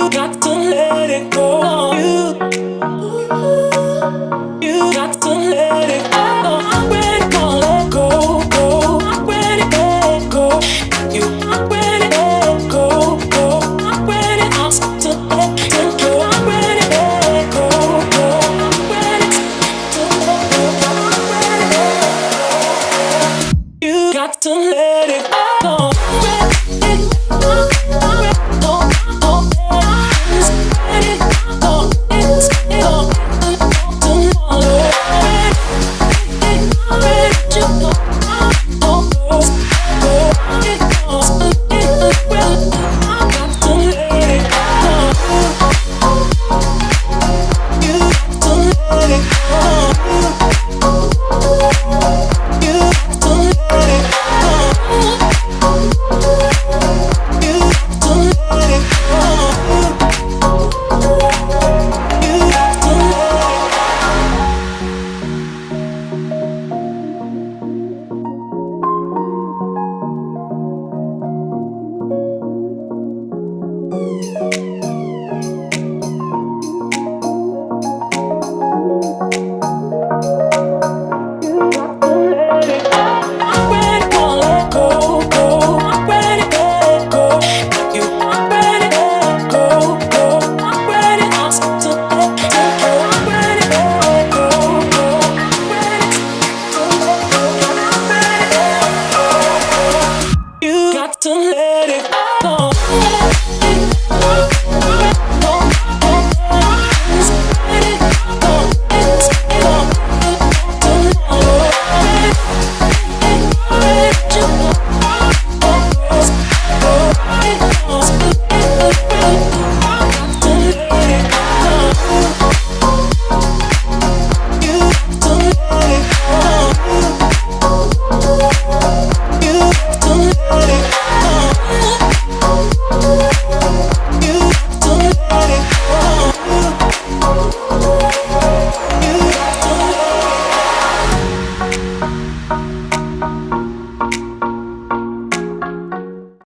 got to let it go. You got to let it go. I'm ready to let go, go. I'm ready to let go. You, I'm ready to let go, go. I'm ready to let go. I'm ready to let go, go. I'm ready to let go. I'm ready to let go. You got to let it go.